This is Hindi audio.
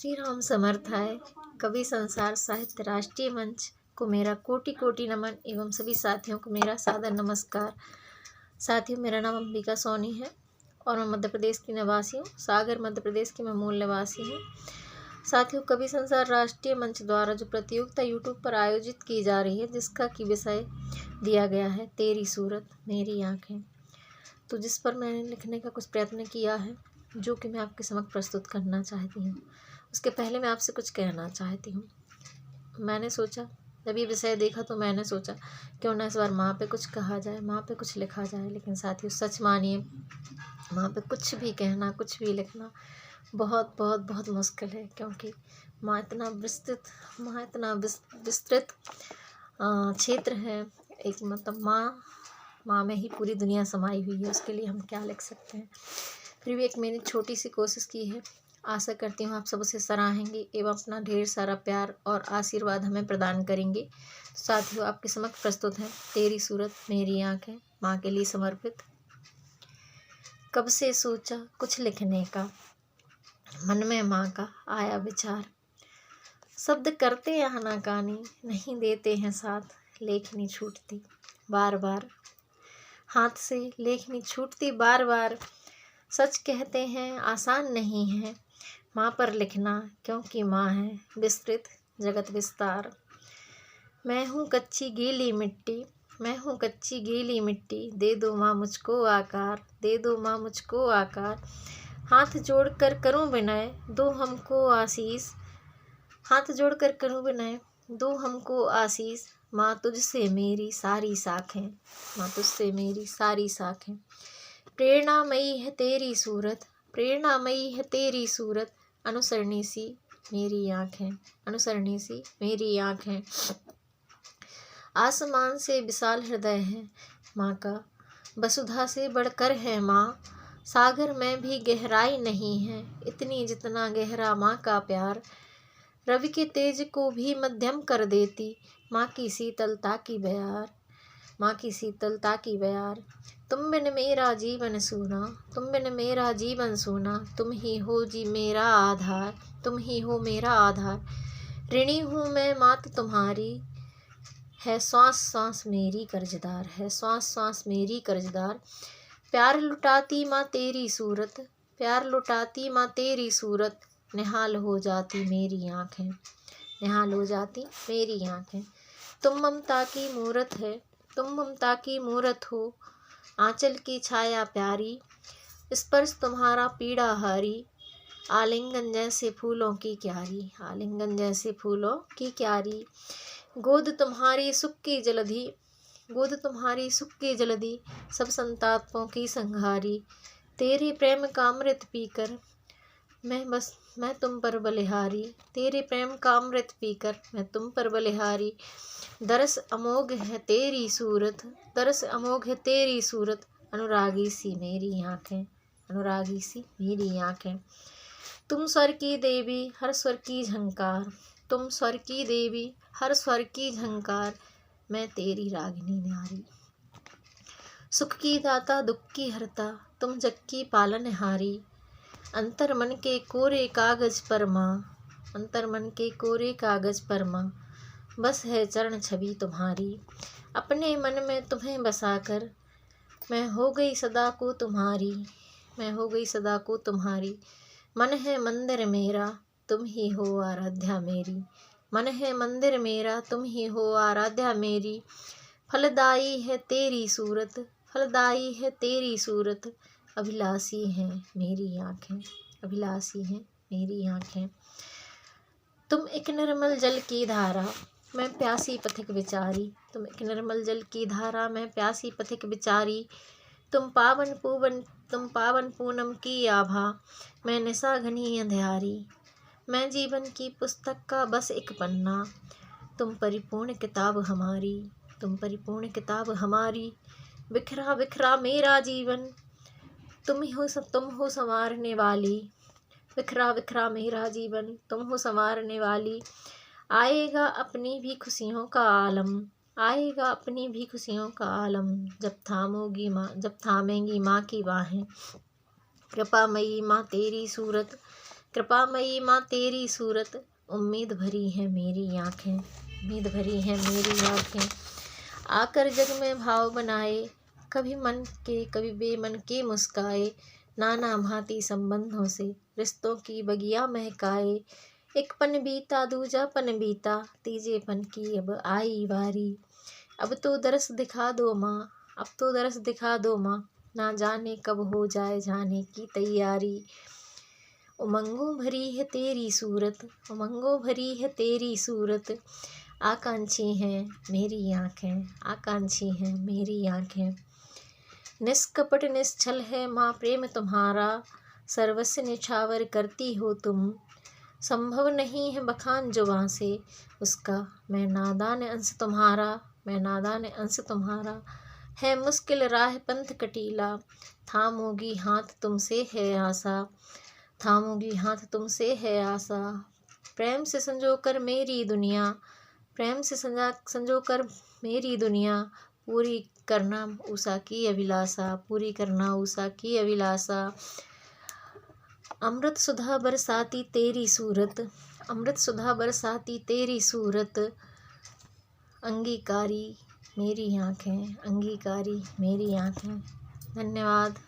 श्री राम समर्थाय। कवि संसार साहित्य राष्ट्रीय मंच को मेरा कोटि कोटि नमन एवं सभी साथियों को मेरा सादर नमस्कार। साथियों, मेरा नाम अंबिका सोनी है और मैं मध्य प्रदेश की निवासी हूँ। सागर मध्य प्रदेश की मैं मूल निवासी हूँ। साथियों, कवि संसार राष्ट्रीय मंच द्वारा जो प्रतियोगिता यूट्यूब पर आयोजित की जा रही है, जिसका की विषय दिया गया है तेरी सूरत मेरी आँखें, तो जिस पर मैंने लिखने का कुछ प्रयत्न किया है, जो कि मैं आपके समक्ष प्रस्तुत करना चाहती हूँ। उसके पहले मैं आपसे कुछ कहना चाहती हूँ। मैंने सोचा, जब ये विषय देखा तो मैंने सोचा क्यों ना इस बार माँ पे कुछ कहा जाए, माँ पे कुछ लिखा जाए। लेकिन साथियों, सच मानिए, माँ पे कुछ भी कहना, कुछ भी लिखना बहुत बहुत बहुत मुश्किल है, क्योंकि माँ इतना विस्तृत क्षेत्र है। एक मतलब माँ में ही पूरी दुनिया समाई हुई है। उसके लिए हम क्या लिख सकते हैं। फिर भी एक मैंने छोटी सी कोशिश की है। आशा करती हूँ आप सब उसे सराहेंगे एवं अपना ढेर सारा प्यार और आशीर्वाद हमें प्रदान करेंगे। साथियों, आपके समक्ष प्रस्तुत है तेरी सूरत मेरी आँखें, माँ के लिए समर्पित। कब से सोचा कुछ लिखने का, मन में माँ का आया विचार। शब्द करते हैं आनाकानी, नहीं देते हैं साथ, लेखनी छूटती बार बार। हाथ से लेखनी छूटती बार बार। सच कहते हैं आसान नहीं है माँ पर लिखना, क्योंकि माँ है विस्तृत जगत विस्तार। मैं हूँ कच्ची गीली मिट्टी, मैं हूँ कच्ची गीली मिट्टी, दे दो माँ मुझको आकार, दे दो माँ मुझको आकार। हाथ जोड़कर करूँ विनय, दो हमको आशीष, हाथ जोड़कर करूँ विनय, दो हमको आशीष। माँ तुझसे मेरी सारी साखें, माँ तुझसे मेरी सारी साखें। प्रेरणामयी है तेरी सूरत, प्रेरणामयी है तेरी सूरत, अनुसरणी सी मेरी आँखें, अनुसरणी सी मेरी आँखें। आसमान से विशाल हृदय है माँ का, वसुधा से बढ़कर है माँ। सागर में भी गहराई नहीं है इतनी जितना गहरा माँ का प्यार। रवि के तेज को भी मध्यम कर देती माँ की शीतलता की बयार, माँ की शीतलता की बयार। तुम बिन मेरा जीवन सूना, तुम बिन मेरा जीवन सूना, तुम ही हो जी मेरा आधार, तुम ही हो मेरा आधार। ऋणी हूँ मैं मात तुम्हारी, है श्वास श्वास मेरी कर्जदार, है श्वास श्वास मेरी कर्जदार। प्यार लुटाती माँ तेरी सूरत, प्यार लुटाती माँ तेरी सूरत, निहाल हो जाती मेरी आँखें, निहाल हो जाती मेरी आँखें। तुम ममता की मूरत है, तुम ममता की मूरत हो, आंचल की छाया प्यारी, स्पर्श तुम्हारा पीड़ाहारी। आलिंगन जैसे फूलों की क्यारी, आलिंगन जैसे फूलों की क्यारी। गोद तुम्हारी सुख की जलधि, गोद तुम्हारी सुख की जलधि, सब संतापों की संहारी। तेरे प्रेम का अमृत पीकर मैं तुम पर बलिहारी, तेरे प्रेम का अमृत पीकर मैं तुम पर बलिहारी। दरस अमोघ है तेरी सूरत, दरस अमोघ है तेरी सूरत, अनुरागी सी मेरी आँखें, अनुरागी सी मेरी आँखें। तुम स्वर की देवी हर स्वर की झंकार, तुम स्वर की देवी हर स्वर की झंकार, मैं तेरी रागिनी न्यारी। सुख की दाता दुख की हरता, तुम जग की पालनहारी। अंतर मन के कोरे कागज पर माँ, अंतर मन के कोरे कागज पर माँ, बस है चरण छवि तुम्हारी। अपने मन में तुम्हें बसाकर मैं हो गई सदा को तुम्हारी, मैं हो गई सदा को तुम्हारी। मन है मंदिर मेरा तुम ही हो आराध्या मेरी, मन है मंदिर मेरा तुम ही हो आराध्या मेरी। फलदाई है तेरी सूरत, फलदाई है तेरी सूरत, अभिलाषी हैं मेरी आँखें, अभिलाषी हैं मेरी आँखें। तुम एक निर्मल जल की धारा, मैं प्यासी पथिक विचारी, तुम एक निर्मल जल की धारा, मैं प्यासी पथिक विचारी। तुम पावन पूनम की आभा, मैं निशा घनी अंधियारी। मैं जीवन की पुस्तक का बस एक पन्ना, तुम परिपूर्ण किताब हमारी, तुम परिपूर्ण किताब हमारी। बिखरा बिखरा मेरा जीवन, तुम हो संवारने वाली, बिखरा बिखरा मेरा जीवन, तुम हो संवारने वाली। आएगा अपनी भी खुशियों का आलम, आएगा अपनी भी खुशियों का आलम, जब थामोगी माँ, जब थामेंगी माँ की बाहें। कृपामयी माँ तेरी सूरत, कृपामयी माँ तेरी सूरत, उम्मीद भरी है मेरी आँखें, उम्मीद भरी है मेरी आँखें। आकर जग में भाव बनाए, कभी मन के कभी बेमन के मुस्काए। नाना भांति संबंधों से रिश्तों की बगिया महकाए। एक पन बीता दूजा पन बीता, तीजे पन की अब आई बारी। अब तो दरस दिखा दो माँ, अब तो दरस दिखा दो माँ, ना जाने कब हो जाए जाने की तैयारी। उमंगों भरी है तेरी सूरत, उमंगों भरी है तेरी सूरत। आकांक्षी हैं मेरी आँखें, आकांक्षी हैं मेरी आँखें। निष्कपट निश्छल है माँ प्रेम तुम्हारा, सर्वस्व निछावर करती हो तुम। संभव नहीं है बखान जुबां से उसका, मैं नादान अंश तुम्हारा, मैं नादान अंश तुम्हारा। है मुश्किल राह पंथ कटीला, थामोगी हाथ तुमसे है आशा, थामोगी हाथ तुमसे है आशा। प्रेम से संजोकर मेरी दुनिया, प्रेम से संजोकर मेरी दुनिया। पूरी करना उषा की अभिलाषा, पूरी करना उषा की अभिलाषा। अमृत सुधा बरसाती तेरी सूरत, अमृत सुधा बरसाती तेरी सूरत। अंगीकारी मेरी आँखें, अंगीकारी मेरी आँखें। धन्यवाद।